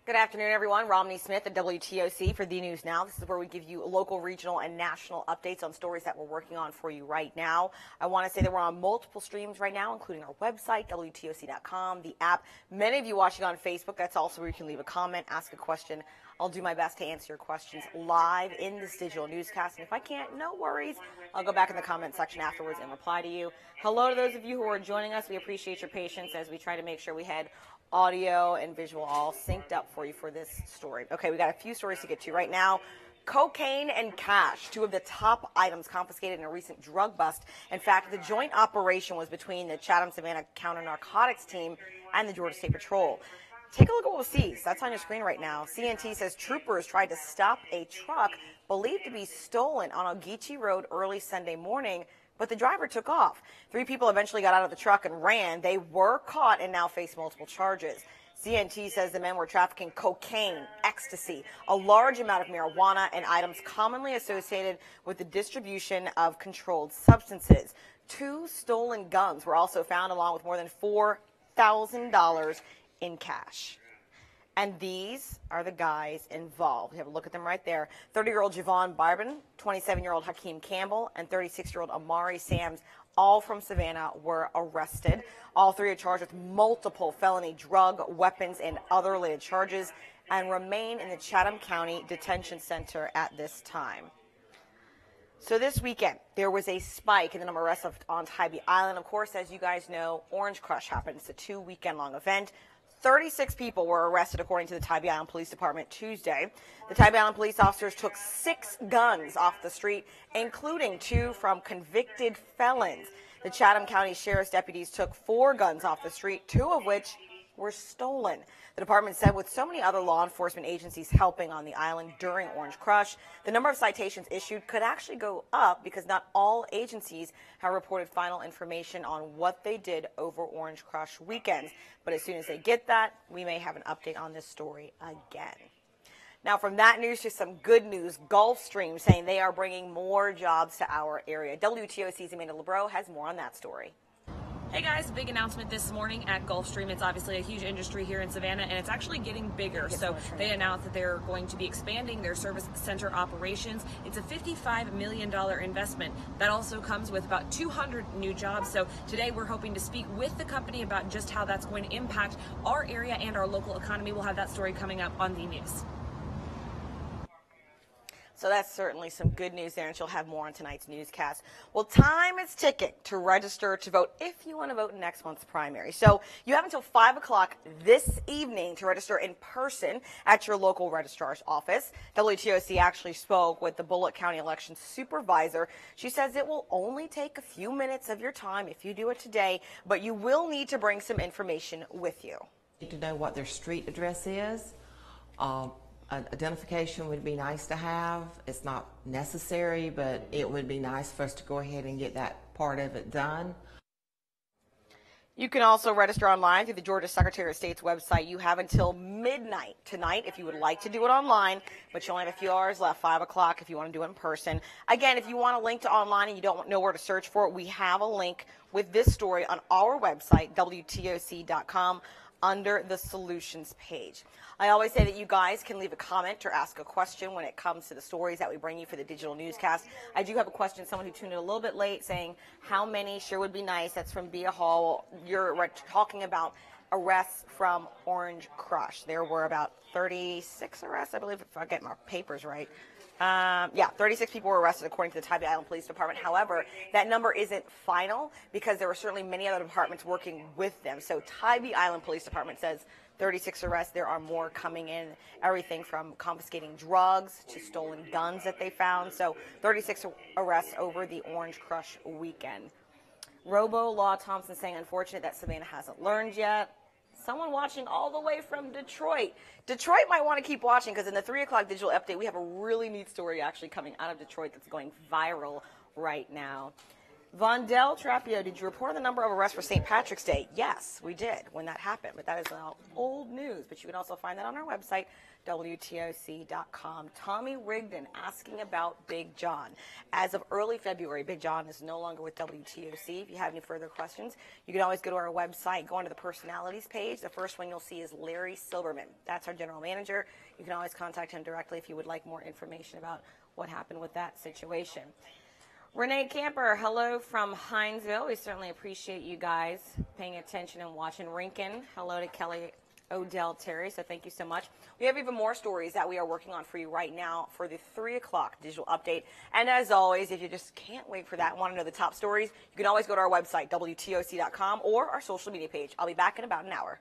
Good afternoon, everyone. Romney Smith at WTOC for the News Now. This is where we give you local, regional, and national updates on stories that we're working on for you right now. I want to say that we're on multiple streams right now, including our website, WTOC.com, the app. Many of you watching on Facebook, that's also where you can leave a comment, ask a question. I'll do my best to answer your questions live in this digital newscast. And if I can't, no worries. I'll go back in the comment section afterwards and reply to you. Hello to those of you who are joining us. We appreciate your patience as we try to make sure we had audio and visual all synced up for you for this story. Okay, we got a few stories to get to right now. Cocaine and cash, two of the top items confiscated in a recent drug bust. In fact, the joint operation was between the Chatham-Savannah Counter Narcotics Team and the Georgia State Patrol. Take a look at what was seized. That's on your screen right now. CNT says troopers tried to stop a truck believed to be stolen on Ogeechee Road early Sunday morning, but the driver took off. 3 people eventually got out of the truck and ran. They were caught and now face multiple charges. CNT says the men were trafficking cocaine, ecstasy, a large amount of marijuana, and items commonly associated with the distribution of controlled substances. 2 stolen guns were also found, along with more than $4,000 in cash. And these are the guys involved. We have a look at them right there. 30-year-old Javon Barbin, 27-year-old Hakeem Campbell, and 36-year-old Amari Sams, all from Savannah, were arrested. All 3 are charged with multiple felony drug, weapons, and other related charges and remain in the Chatham County Detention Center at this time. So this weekend, there was a spike in the number of arrests on Tybee Island. Of course, as you guys know, Orange Crush happened. It's a 2-weekend-long event. 36 people were arrested, according to the Tybee Island Police Department Tuesday. The Tybee Island police officers took 6 guns off the street, including 2 from convicted felons. The Chatham County Sheriff's deputies took 4 guns off the street, 2 of which were stolen. The department said with so many other law enforcement agencies helping on the island during Orange Crush, the number of citations issued could actually go up because not all agencies have reported final information on what they did over Orange Crush weekends. But as soon as they get that, we may have an update on this story again. Now, from that news to some good news, Gulfstream saying they are bringing more jobs to our area. WTOC's Amanda Lebrow has more on that story. Hey guys, big announcement this morning at Gulfstream. It's obviously a huge industry here in Savannah, and it's actually getting bigger. So they announced that they're going to be expanding their service center operations. It's a $55 million investment. That also comes with about 200 new jobs. So today we're hoping to speak with the company about just how that's going to impact our area and our local economy. We'll have that story coming up on the news. So that's certainly some good news there, and she'll have more on tonight's newscast. Well, time is ticking to register to vote if you want to vote in next month's primary. So you have until 5 o'clock this evening to register in person at your local registrar's office. WTOC actually spoke with the Bullitt County Election Supervisor. She says it will only take a few minutes of your time if you do it today, but you will need to bring some information with you. Need to know what their street address is. Identification would be nice to have. It's not necessary, but it would be nice for us to go ahead and get that part of it done. You can also register online through the Georgia Secretary of State's website. You have until midnight tonight if you would like to do it online, but you only have a few hours left, 5 o'clock if you want to do it in person. Again, if you want a link to online and you don't know where to search for it, we have a link with this story on our website, WTOC.com, under the Solutions page. I always say that you guys can leave a comment or ask a question when it comes to the stories that we bring you for the digital newscast. I do have a question, someone who tuned in a little bit late saying, how many sure would be nice? That's from Bia Hall. You're talking about arrests from Orange Crush. There were about 36 arrests, I believe, if I get my papers right. 36 people were arrested according to the Tybee Island Police Department. However, that number isn't final because there were certainly many other departments working with them. So Tybee Island Police Department says 36 arrests. There are more coming in, everything from confiscating drugs to stolen guns that they found. So 36 arrests over the Orange Crush weekend. Robo Law Thompson saying, unfortunate that Savannah hasn't learned yet. Someone watching all the way from Detroit. Detroit might want to keep watching because in the 3 o'clock digital update, we have a really neat story actually coming out of Detroit that's going viral right now. Vondell Trapio, did you report the number of arrests for St. Patrick's Day? Yes, we did when that happened, but that is now old news. But you can also find that on our website, WTOC.com. Tommy Rigdon asking about Big John. As of early February, Big John is no longer with WTOC. If you have any further questions, you can always go to our website, go onto the personalities page. The first one you'll see is Larry Silberman. That's our general manager. You can always contact him directly if you would like more information about what happened with that situation. Renee Camper, hello from Hinesville. We certainly appreciate you guys paying attention and watching. Rinkin, hello to Kelly Odell Terry, so thank you so much. We have even more stories that we are working on for you right now for the 3 o'clock digital update. And as always, if you just can't wait for that and want to know the top stories, you can always go to our website, WTOC.com, or our social media page. I'll be back in about an hour.